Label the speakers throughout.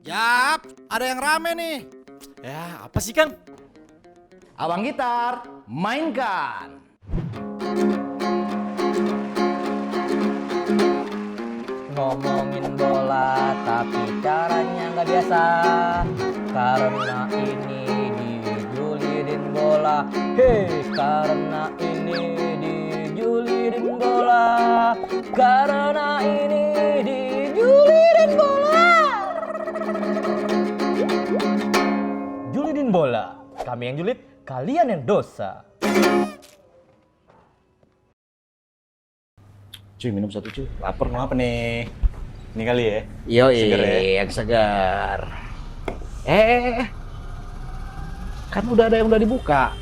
Speaker 1: Yap, ada yang rame nih.
Speaker 2: Ya, apa sih, Kang?
Speaker 3: Abang Gitar, mainkan.
Speaker 4: Ngomongin bola tapi caranya nggak biasa. Karena ini dijulitin bola. Hei, karena ini dijulitin bola. Karena ini dijulitin bola. Julitin bola. Kami yang julid, kalian yang dosa.
Speaker 3: Cuy, minum satu cuy.
Speaker 2: Lapar mau apa nih? Ini kali ya?
Speaker 3: Yoi,
Speaker 2: Seger ya?
Speaker 3: yang segar. Kan udah ada yang udah dibuka.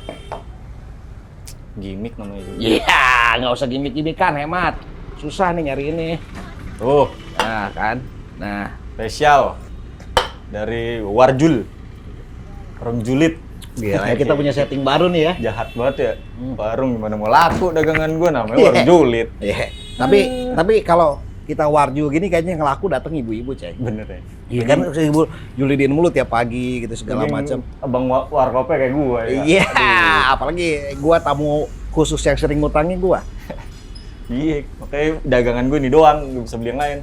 Speaker 2: Gimik namanya juga.
Speaker 3: Iya, nggak usah gimmick-gimmickan, hemat. Susah nih nyari ini.
Speaker 2: Tuh,
Speaker 3: Nah, kan. Nah,
Speaker 2: spesial dari Warjul. Warung julid.
Speaker 3: gila ya, kita punya setting baru nih ya.
Speaker 2: Jahat banget ya. Warung gimana mau laku dagangan gua namanya warung julid.
Speaker 3: Iya. Tapi kalau kita warju gini kayaknya yang laku datang ibu-ibu, Cay.
Speaker 2: Bener ya?
Speaker 3: Iya kan, ibu julidin mulu tiap pagi gitu segala
Speaker 2: Mending
Speaker 3: macam.
Speaker 2: Abang warkopnya kayak gua ya.
Speaker 3: Iya, apalagi gua tamu khusus yang sering ngutangin gua.
Speaker 2: Iya, makanya dagangan gua ini doang, gak bisa beli yang lain.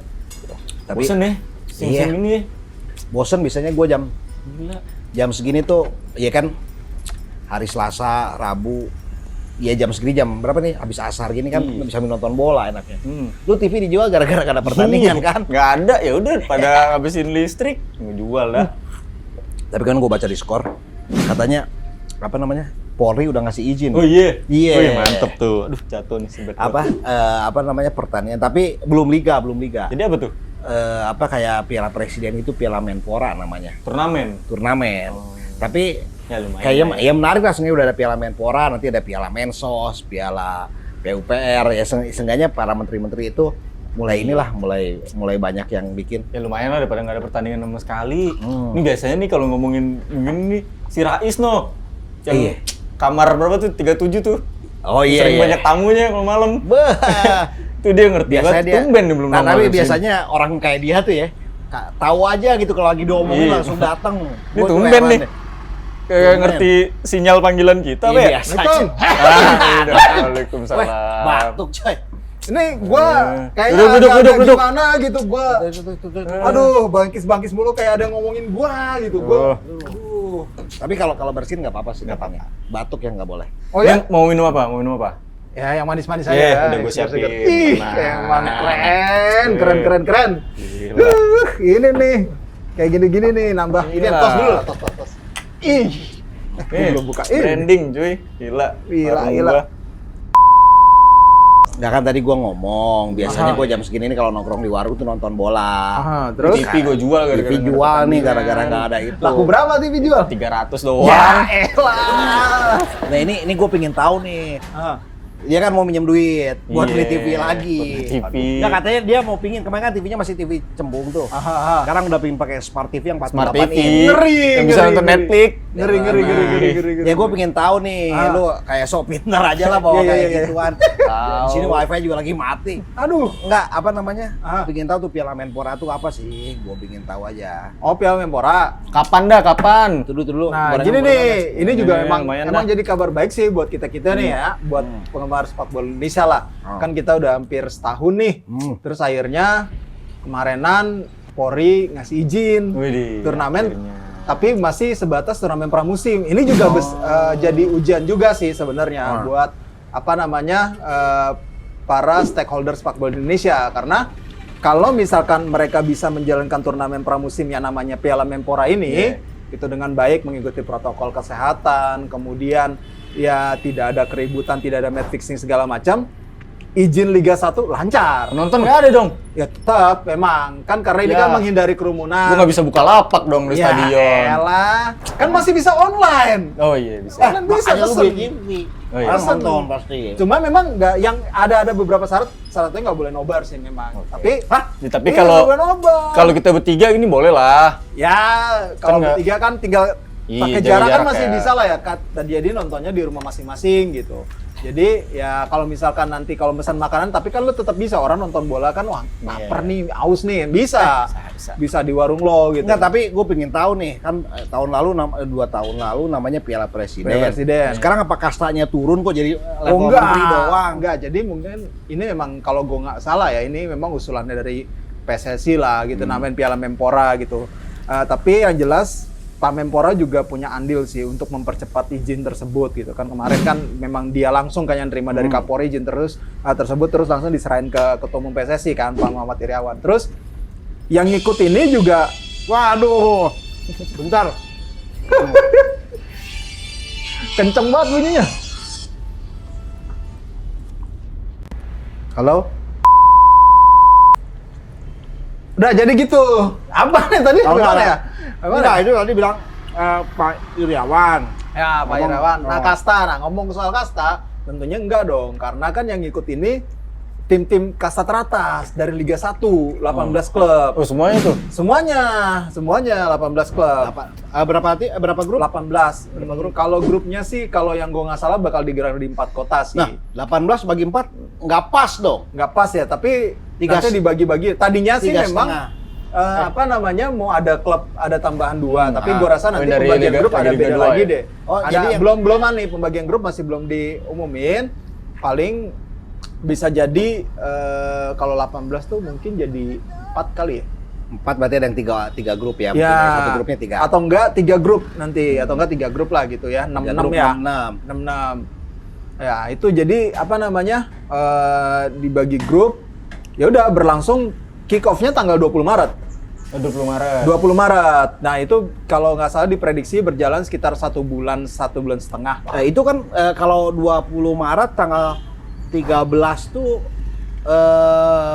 Speaker 3: Tapi
Speaker 2: Bosen ya? Siang-siang
Speaker 3: iya.
Speaker 2: ini ya?
Speaker 3: bosen biasanya gua
Speaker 2: Gila.
Speaker 3: jam segini tuh, ya kan hari Selasa, Rabu, ya jam segini jam berapa nih? Habis asar gini kan
Speaker 2: Iya.
Speaker 3: bisa nonton bola enaknya.
Speaker 2: Hmm.
Speaker 3: Lu TV dijual gara-gara gak ada pertandingan kan?
Speaker 2: Nggak ada, ya udah pada habisin listrik, ngejual dah.
Speaker 3: Tapi kan gua baca di skor, katanya apa namanya? Polri udah ngasih izin.
Speaker 2: Oh iya,
Speaker 3: Iya.
Speaker 2: Wih, mantep tuh. Aduh jatuh nih sebet.
Speaker 3: Apa namanya pertandingan, tapi belum liga.
Speaker 2: Jadi apa tuh?
Speaker 3: Apa kayak Piala Presiden itu Piala Menpora namanya,
Speaker 2: Turnamen.
Speaker 3: turnamen.
Speaker 2: Oh.
Speaker 3: Tapi
Speaker 2: Ya lumayan.
Speaker 3: kayaknya
Speaker 2: lah
Speaker 3: ya menarik lah, sebenarnya udah ada Piala Menpora, nanti ada Piala Mensos, Piala PUPR, ya seenggaknya para menteri-menteri itu mulai mulai banyak yang bikin.
Speaker 2: Ya lumayan lah daripada nggak ada pertandingan sama sekali.
Speaker 3: Hmm.
Speaker 2: Ini biasanya nih kalau ngomongin begini nih si Rais no. Yang
Speaker 3: Iya.
Speaker 2: kamar berapa tuh? 37 tuh.
Speaker 3: Oh iya,
Speaker 2: Sering
Speaker 3: iya.
Speaker 2: banyak tamunya kalau malam.
Speaker 3: Bah.
Speaker 2: Tuh dia ngerti
Speaker 3: Biasanya
Speaker 2: banget.
Speaker 3: dia,
Speaker 2: Tumben dia belum
Speaker 3: nah,
Speaker 2: nongol
Speaker 3: tapi
Speaker 2: di sini.
Speaker 3: biasanya orang kayak dia tuh ya, tahu aja gitu kalau lagi diomongin
Speaker 2: Iya.
Speaker 3: langsung datang.
Speaker 2: Ini tumben nih. Kayak ngerti sinyal panggilan kita,
Speaker 3: Iya,
Speaker 2: Be.
Speaker 3: biasa.
Speaker 2: Waalaikumsalam.
Speaker 3: Weh, batuk coy.
Speaker 5: Ini gua kayak
Speaker 2: Duduk.
Speaker 5: gimana gitu gua. Aduh, bangkis mulu kayak ada ngomongin gua gitu gua. Aduh.
Speaker 3: Tapi kalau bersin nggak apa-apa sih.
Speaker 2: Nggak
Speaker 3: katanya. Batuk yang nggak boleh.
Speaker 5: Oh ya?
Speaker 2: Mau minum apa? Mau minum apa?
Speaker 5: Ya yang manis-manis aja
Speaker 2: Iya,
Speaker 5: ya.
Speaker 2: udah gua siapin.
Speaker 5: Ih,
Speaker 2: Tenang.
Speaker 5: emang keren.
Speaker 2: Gila.
Speaker 5: Ini nih. Kayak gini-gini nih nambah. Ini
Speaker 2: Gila.
Speaker 5: tos dulu lah, tos. Ih.
Speaker 2: Nih,
Speaker 5: Belum bukain.
Speaker 2: branding cuy. Gila. Warung
Speaker 5: Gila.
Speaker 2: gua.
Speaker 3: Nggak kan tadi gua ngomong, biasanya
Speaker 5: Aha.
Speaker 3: gua jam segini nih kalau nongkrong di warung tuh nonton bola.
Speaker 5: Aha,
Speaker 2: Terus
Speaker 5: terus
Speaker 2: TV gua jual gara-gara
Speaker 3: TV
Speaker 2: nggak ada
Speaker 3: jual nih
Speaker 2: pertandingan.
Speaker 3: gara-gara nggak ada itu.
Speaker 5: laku berapa TV jual?
Speaker 2: 300 doang.
Speaker 5: Ya elah.
Speaker 3: Nah ini gue pengen tahu nih.
Speaker 5: Ah.
Speaker 3: Dia kan mau minjem duit buat
Speaker 2: Iya,
Speaker 3: beli TV lagi.
Speaker 2: buat beli TV.
Speaker 3: Nah katanya dia mau pingin, kemarin kan TV-nya masih TV cembung tuh.
Speaker 5: Aha.
Speaker 3: Sekarang udah pengen pakai Smart TV yang 48
Speaker 2: Smart TV.
Speaker 3: inch.
Speaker 5: Ngeri,
Speaker 2: Yang bisa
Speaker 5: ngeri,
Speaker 2: nonton
Speaker 5: ngeri.
Speaker 2: Netflix.
Speaker 5: Ngeri.
Speaker 3: Ya gue pengen tahu nih,
Speaker 5: Ah.
Speaker 3: lu kayak sok pinter aja lah bawa
Speaker 5: Iya,
Speaker 3: kayak
Speaker 5: iya.
Speaker 3: gituan.
Speaker 2: Tahu.
Speaker 3: Di sini wifi juga lagi mati.
Speaker 5: Aduh.
Speaker 3: Enggak, apa namanya?
Speaker 5: Ah.
Speaker 3: Pengen tahu tuh Piala Menpora tuh apa sih? Gue pengen tahu aja.
Speaker 5: Oh, Piala Menpora.
Speaker 2: Kapan dah? Kapan?
Speaker 3: Itu dulu.
Speaker 5: Nah,
Speaker 3: gorengan-
Speaker 5: gini nih,
Speaker 3: gorengan.
Speaker 5: ini juga
Speaker 2: Iya,
Speaker 5: emang
Speaker 2: lumayan
Speaker 5: emang
Speaker 2: dah.
Speaker 5: jadi kabar baik sih buat kita-kita nih ya, buat penggemar sepak bola Indonesia lah. Kan kita udah hampir setahun nih. Terus akhirnya kemarenan Polri ngasih izin
Speaker 2: Widih,
Speaker 5: turnamen,
Speaker 2: akhirnya.
Speaker 5: tapi masih sebatas turnamen pramusim. Ini juga jadi ujian juga sih sebenarnya buat apa namanya para stakeholder sepak bola Indonesia, karena kalau misalkan mereka bisa menjalankan turnamen pramusim yang namanya Piala Menpora ini itu dengan baik mengikuti protokol kesehatan, kemudian ya tidak ada keributan, tidak ada match fixing segala macam, izin Liga 1 lancar.
Speaker 2: Penonton nggak ada dong.
Speaker 5: Ya tetap memang kan karena ini
Speaker 2: Ya.
Speaker 5: kan menghindari kerumunan.
Speaker 2: Gua nggak bisa buka lapak dong di
Speaker 5: Ya
Speaker 2: stadion.
Speaker 5: elah, kan masih bisa online.
Speaker 2: Oh iya bisa.
Speaker 5: Online bisa
Speaker 3: Makanya lu
Speaker 5: pesen.
Speaker 3: beli TV.
Speaker 2: Oh, iya.
Speaker 3: Orang nonton pasti.
Speaker 5: Cuma memang nggak, yang ada beberapa syaratnya nggak boleh nobar sih memang. Tapi
Speaker 2: Ya, tapi
Speaker 5: iya,
Speaker 2: kalau
Speaker 5: nggak boleh nobar.
Speaker 2: kalau kita bertiga ini boleh lah.
Speaker 5: ya kalau
Speaker 2: nggak-
Speaker 5: bertiga kan tinggal
Speaker 2: Iya,
Speaker 5: pakai
Speaker 2: jaga
Speaker 5: jarak kan
Speaker 2: jarak
Speaker 5: masih
Speaker 2: ya.
Speaker 5: bisa lah ya. Jadi nontonnya di rumah masing-masing gitu. Jadi ya kalau misalkan nanti kalau pesan makanan, tapi kan lu tetap bisa, orang nonton bola kan wah lapar nih, aus nih, bisa. bisa di warung lo gitu.
Speaker 3: Enggak, tapi gue pengen tahu nih, kan tahun lalu 2 tahun lalu namanya Piala Presiden.
Speaker 5: Piala Presiden.
Speaker 3: Sekarang apa kastanya turun kok jadi
Speaker 5: Oh
Speaker 3: level
Speaker 5: enggak,
Speaker 3: menteri doang?
Speaker 5: enggak. Jadi mungkin ini memang kalau gue nggak salah ya, ini memang usulannya dari PSSI lah gitu, namanya Piala Menpora gitu. Tapi yang jelas Pak Menpora juga punya andil sih untuk mempercepat izin tersebut gitu kan. Kemarin kan memang dia langsung kan yang terima dari Kapolri izin tersebut terus langsung diserahin ke Ketua Umum PSSI kan, Pak Muhammad Iriawan. Terus yang ngikut ini juga,
Speaker 3: Waduh, bentar.
Speaker 5: kenceng banget bunyinya. Halo? Udah jadi gitu. Apa nih tadi?
Speaker 3: Tahu
Speaker 5: Gimana
Speaker 3: nggak?
Speaker 5: ya? Apa
Speaker 3: Enggak,
Speaker 5: ya?
Speaker 3: itu tadi bilang Pak Iriawan.
Speaker 5: Ya, Pak
Speaker 3: Ngomong-
Speaker 5: Irawan. Nah,
Speaker 3: oh.
Speaker 5: kasta. Nah, ngomong soal kasta, tentunya enggak dong. Karena kan yang ngikut ini tim-tim kasta teratas dari Liga 1, 18 klub.
Speaker 2: Oh, semuanya tuh.
Speaker 5: Semuanya 18 klub.
Speaker 3: Berapa grup?
Speaker 5: 18 grup. Kalau grupnya sih, kalau yang gue nggak salah bakal digelar di 4 kota sih.
Speaker 3: Nah, 18 bagi 4 nggak pas dong.
Speaker 5: Nggak pas ya, tapi
Speaker 3: Tiga-
Speaker 5: nanti dibagi-bagi. Tadinya sih
Speaker 3: 3,5.
Speaker 5: memang apa namanya mau ada klub, ada tambahan 2, tapi gue rasa nanti
Speaker 2: dari
Speaker 5: pembagian
Speaker 2: Liga-
Speaker 5: grup ada
Speaker 2: Liga
Speaker 5: beda
Speaker 2: 2
Speaker 5: lagi
Speaker 2: ya?
Speaker 5: deh.
Speaker 3: Oh,
Speaker 5: Ada
Speaker 3: jadi yang-
Speaker 5: belum nih pembagian grup masih belum diumumin. Paling bisa jadi kalau 18 tuh mungkin jadi 4 kali ya.
Speaker 3: 4 berarti ada yang 3 grup ya. Mungkin
Speaker 5: Ya,
Speaker 3: satu grupnya 3.
Speaker 5: atau enggak 3 grup nanti, atau enggak 3 grup lah gitu ya. 6-6
Speaker 3: grup,
Speaker 5: ya.
Speaker 3: 6-6.
Speaker 5: 6-6. Ya, itu jadi apa namanya? Dibagi grup. Ya udah berlangsung kick off-nya tanggal 20 Maret.
Speaker 2: 20 Maret.
Speaker 5: 20 Maret. Nah, itu kalau nggak salah diprediksi berjalan sekitar 1 bulan setengah.
Speaker 3: Itu kan kalau 20 Maret tanggal 13 tuh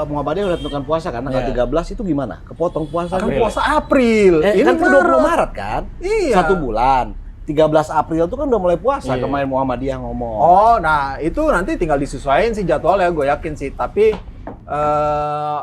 Speaker 3: Muhammadiyah udah tentukan puasa kan, tanggal
Speaker 2: Iya.
Speaker 3: 13 itu gimana? Kepotong puasa
Speaker 5: Kan
Speaker 3: April.
Speaker 5: puasa April.
Speaker 3: Ini kan 20 Maret kan?
Speaker 5: Iya.
Speaker 3: 1 bulan. 13 April itu kan udah mulai puasa,
Speaker 2: Iya.
Speaker 3: kemarin Muhammadiyah ngomong.
Speaker 5: Oh, nah itu nanti tinggal disesuaikan sih jadwalnya, gue yakin sih. Tapi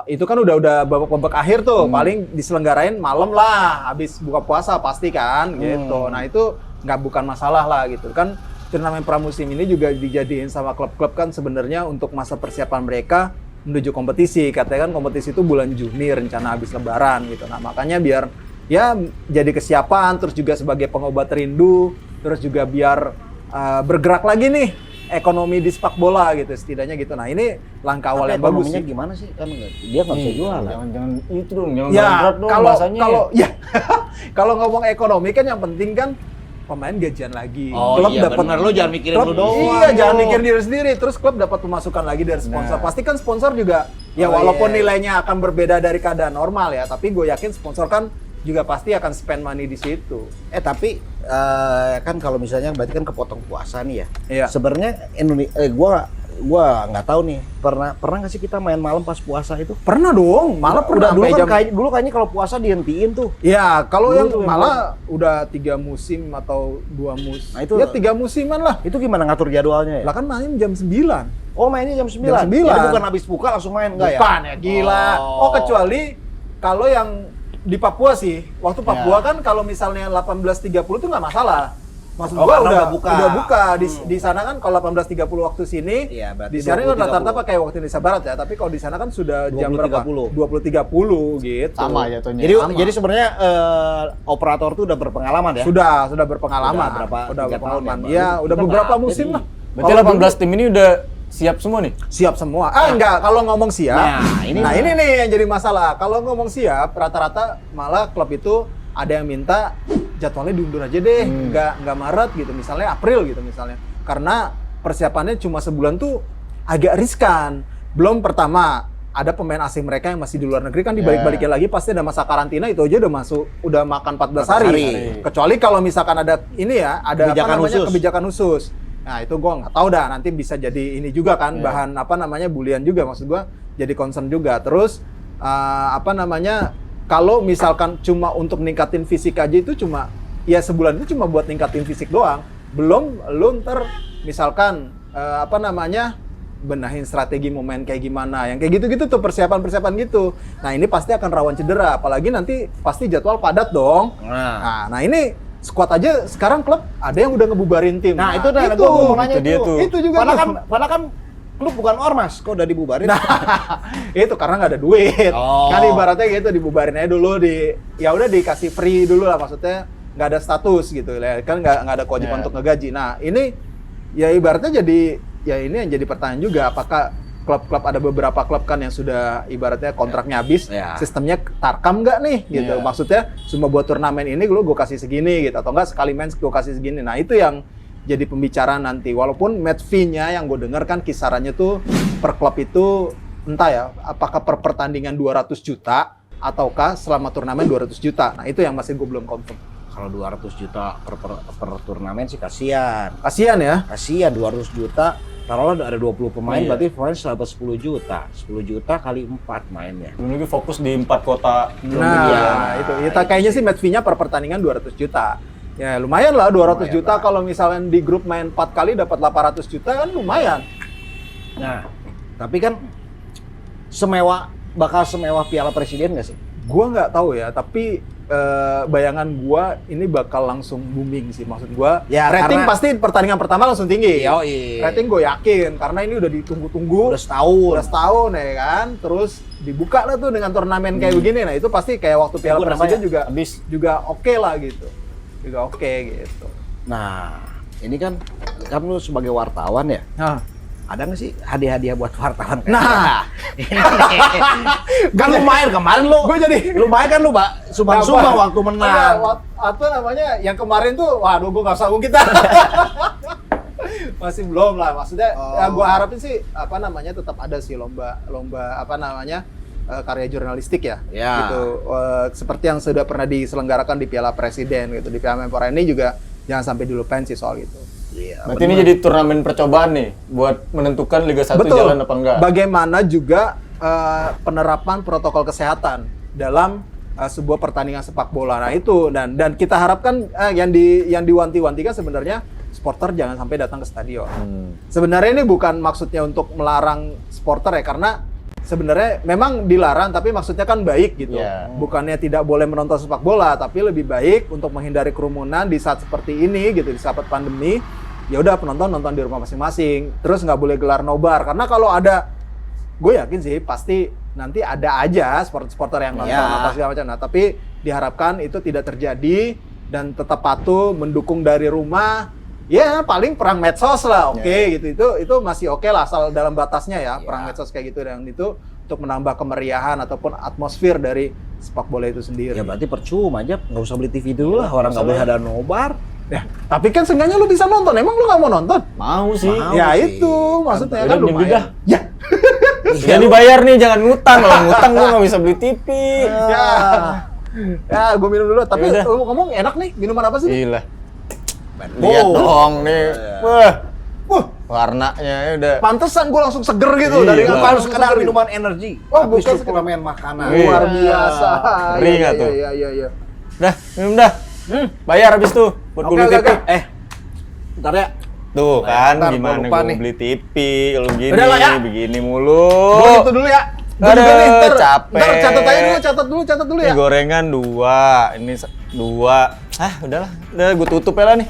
Speaker 5: itu kan udah babak-babak akhir tuh, paling diselenggarain malam lah, habis buka puasa pasti kan, gitu. Nah itu bukan masalah lah gitu kan. Turnamen pramusim ini juga dijadiin sama klub-klub kan sebenarnya untuk masa persiapan mereka menuju kompetisi. Katanya kan kompetisi itu bulan Juni rencana habis Lebaran gitu. Nah makanya biar ya jadi kesiapan, terus juga sebagai pengobat rindu, terus juga biar bergerak lagi nih ekonomi di sepak bola gitu setidaknya gitu. Nah ini langkah awal
Speaker 3: Tapi
Speaker 5: yang bagus
Speaker 3: ekonominya
Speaker 5: sih.
Speaker 3: gimana sih? Kan dia nggak bisa jualan.
Speaker 2: Jangan itu dong, jangan
Speaker 5: Ya
Speaker 2: berat dong
Speaker 5: kalau
Speaker 2: bahasanya.
Speaker 5: ya kalau ngomong ekonomi kan yang penting kan pemain gajian lagi.
Speaker 3: Oh, iya, bener. Lu jangan mikirin lu doang,
Speaker 5: Iya, jangan
Speaker 3: lu.
Speaker 5: mikirin diri sendiri. Terus klub dapat pemasukan lagi dari sponsor. Pasti kan sponsor juga ya
Speaker 3: Oh,
Speaker 5: walaupun
Speaker 3: iya.
Speaker 5: nilainya akan berbeda dari keadaan normal ya, tapi gue yakin sponsor kan juga pasti akan spend money di situ.
Speaker 3: Tapi kan kalau misalnya berarti kan kepotong puasa nih ya.
Speaker 5: Iya.
Speaker 3: Sebenarnya gua nggak tahu nih. Pernah nggak sih kita main malam pas puasa itu?
Speaker 5: Pernah dong, malah pernah
Speaker 3: dulu
Speaker 5: sampai
Speaker 3: kan dulu kayaknya kalau puasa dihentiin tuh.
Speaker 5: Ya, kalau
Speaker 3: Dulu
Speaker 5: yang
Speaker 3: tuh yang
Speaker 5: malah udah 3 musim atau 2 musim.
Speaker 3: Nah, itu-
Speaker 5: ya 3 musiman lah.
Speaker 3: Itu gimana ngatur jadwalnya ya?
Speaker 5: Lah kan main jam 9.
Speaker 3: Oh, mainnya jam 9.
Speaker 5: Jam 9.
Speaker 3: Jadi bukan habis buka langsung main enggak ya?
Speaker 5: Bukan ya, gila.
Speaker 3: Oh.
Speaker 5: Oh, kecuali kalau yang di Papua sih. Waktu Papua kan kalau misalnya 18.30 tuh nggak masalah. Maksud
Speaker 3: Oh,
Speaker 5: gua
Speaker 3: karena
Speaker 5: udah
Speaker 3: udah buka.
Speaker 5: Di sana kan kalau 18.30 waktu sini,
Speaker 3: Iya, berarti
Speaker 5: di sana kan
Speaker 3: 20.30.
Speaker 5: rata-rata pakai waktu Indonesia Barat ya, tapi kalau di sana kan sudah jam berapa?
Speaker 3: 20.30.
Speaker 5: 20.30 gitu.
Speaker 2: sama jatuhnya.
Speaker 3: Jadi sebenarnya operator tuh udah berpengalaman ya?
Speaker 5: Sudah berpengalaman.
Speaker 3: Udah berapa-
Speaker 5: Udah
Speaker 3: 3 tahun
Speaker 5: berpengalaman.
Speaker 3: ya,
Speaker 5: Iya,
Speaker 3: baru
Speaker 5: udah
Speaker 3: kita
Speaker 5: beberapa
Speaker 3: nggak
Speaker 5: musim
Speaker 3: jadi.
Speaker 5: lah.
Speaker 2: Berarti
Speaker 5: Kalau
Speaker 2: 18 tim ini udah siap semua nih?
Speaker 5: siap semua. Enggak, kalau ngomong siap.
Speaker 3: Nah, ini
Speaker 5: ini yang jadi masalah. Kalau ngomong siap, rata-rata malah klub itu ada yang minta jadwalnya diundur aja deh, nggak Maret gitu, misalnya April gitu misalnya. Karena persiapannya cuma sebulan tuh agak riskan. Belum pertama, ada pemain asing mereka yang masih di luar negeri kan dibalik-balikin lagi pasti ada masa karantina, itu aja udah makan 14 hari.
Speaker 3: hari.
Speaker 5: Kecuali kalau misalkan ada ini ya, ada
Speaker 3: Kebijakan khusus.
Speaker 5: kebijakan khusus. Nah itu gue nggak tahu dah, nanti bisa jadi ini juga kan bahan bulian juga, maksud gue jadi concern juga. Terus kalau misalkan cuma untuk ningkatin fisik aja itu cuma ya sebulan itu cuma buat ningkatin fisik doang, belum lu ntar misalkan benahin strategi momen kayak gimana, yang kayak gitu-gitu tuh persiapan gitu. Nah ini pasti akan rawan cedera, apalagi nanti pasti jadwal padat dong. Nah ini squad aja sekarang klub ada yang udah ngebubarin tim.
Speaker 3: Nah, itu dah gua mau nanya
Speaker 2: itu dia tuh.
Speaker 5: Itu juga
Speaker 3: Padahal kan klub bukan ormas, kok udah dibubarin?
Speaker 5: Nah, itu karena nggak ada duit.
Speaker 3: Oh.
Speaker 5: Kan ibaratnya gitu, dibubarin aja dulu, ya udah dikasih free dulu lah, maksudnya nggak ada status gitu, kan nggak ada kewajiban untuk ngegaji. Nah ini ya ibaratnya ya ini yang jadi pertanyaan juga, apakah klub-klub ada beberapa klub kan yang sudah ibaratnya kontraknya habis, sistemnya tarkam nggak nih gitu. Maksudnya cuma buat turnamen ini gue kasih segini gitu, atau enggak sekali main gue kasih segini. Nah itu yang jadi pembicaraan nanti. Walaupun match fee-nya yang gue dengar kan kisarannya tuh per klub itu entah ya, apakah per pertandingan 200 juta ataukah selama turnamen 200 juta. Nah itu yang masih gue belum confirm.
Speaker 3: Kalau 200 juta per turnamen sih kasihan.
Speaker 5: Kasihan ya?
Speaker 3: Kasihan 200 juta. Taruhlah ada 20 pemain, berarti pemain dapat 10 juta. 10 juta kali 4 mainnya.
Speaker 2: Belum lagi fokus di 4 kota.
Speaker 5: Nah, itu. Kayaknya sih match fee-nya per pertandingan 200 juta. Ya lumayan lah 200 juta kalau misalnya di grup main 4 kali dapat 800 juta kan lumayan.
Speaker 3: Nah, tapi kan bakal semewah Piala Presiden nggak sih?
Speaker 5: Gua nggak tahu ya, tapi bayangan gua ini bakal langsung booming sih. Maksud gua,
Speaker 3: ya,
Speaker 5: rating
Speaker 3: karena
Speaker 5: pasti pertandingan pertama langsung tinggi.
Speaker 3: Yoi.
Speaker 5: Rating gue yakin karena ini udah ditunggu-tunggu. Udah setahun ya kan. Terus dibuka lah tuh dengan turnamen kayak begini. Nah itu pasti kayak waktu Piala Presiden juga oke lah gitu. Juga oke gitu.
Speaker 3: Nah, ini kan lu sebagai wartawan ya. Ada nggak sih hadiah-hadiah buat wartawan?
Speaker 5: Nah,
Speaker 3: kan lumayan kemarin
Speaker 5: gue jadi
Speaker 3: lumayan kan lu, Pak, sumbang-sumbang waktu menang.
Speaker 5: Apa namanya? Yang kemarin tuh, waduh, gue nggak sanggup kita. Masih belum lah, maksudnya. Ya gue harapin sih, apa namanya, tetap ada sih lomba apa namanya, karya jurnalistik ya. Gitu. Seperti yang sudah pernah diselenggarakan di Piala Presiden gitu, di Piala Menpora ini juga jangan sampai dilupain sih soal itu.
Speaker 3: Iya,
Speaker 2: berarti ini jadi turnamen percobaan nih buat menentukan Liga 1 jalan apa enggak.
Speaker 5: Bagaimana juga penerapan protokol kesehatan dalam sebuah pertandingan sepak bola. Nah itu dan kita harapkan yang diwanti-wanti kan sebenarnya supporter jangan sampai datang ke stadion. Sebenarnya ini bukan maksudnya untuk melarang supporter ya, karena sebenarnya memang dilarang tapi maksudnya kan baik gitu. Bukannya tidak boleh menonton sepak bola, tapi lebih baik untuk menghindari kerumunan di saat seperti ini gitu, di saat pandemi. Ya udah penonton nonton di rumah masing-masing. Terus nggak boleh gelar nobar, karena kalau ada, gue yakin sih pasti nanti ada aja supporter yang nonton apa segala macam. Nah tapi diharapkan itu tidak terjadi dan tetap patuh mendukung dari rumah. Ya paling perang medsos lah, gitu. Itu masih oke lah, asal dalam batasnya ya. Perang medsos kayak gitu, dan itu untuk menambah kemeriahan ataupun atmosfer dari sepak bola itu sendiri.
Speaker 3: Ya berarti percuma aja, nggak usah beli TV dulu lah, orang nggak boleh ada nobar.
Speaker 5: Ya, tapi kan seenggaknya lu bisa nonton. Emang lu nggak mau nonton?
Speaker 2: Mau sih.
Speaker 5: Ya itu maksudnya kan lumayan. Ya.
Speaker 2: Jadi bayar nih, jangan ngutang. Kalau ngutang gua nggak bisa beli TV.
Speaker 5: Ya, gue minum dulu. Tapi ngomong enak nih. Minuman apa sih?
Speaker 2: Gila. Lihat dong nih. Wah. Warnanya udah.
Speaker 5: Pantesan gue langsung seger gitu dari
Speaker 3: bukan sekedar minuman energi.
Speaker 5: Wah, bukan
Speaker 3: sekedar main makanan.
Speaker 5: Luar biasa.
Speaker 2: Ngeri nggak tuh?
Speaker 5: Iya.
Speaker 2: Dah, minum dah. Bayar habis tuh buat beli TV.
Speaker 3: Bentar ya.
Speaker 2: Tuh kan gimana
Speaker 3: lupa
Speaker 2: gue
Speaker 3: nih.
Speaker 2: beli TV, lu gini,
Speaker 5: Udah lah ya.
Speaker 2: begini mulu.
Speaker 5: Gue gitu dulu ya.
Speaker 2: Aduh, capek.
Speaker 5: Ntar catat dulu ya.
Speaker 2: Ini gorengan 2, ini 2. Udahlah. Udah gue tutup ya lah nih.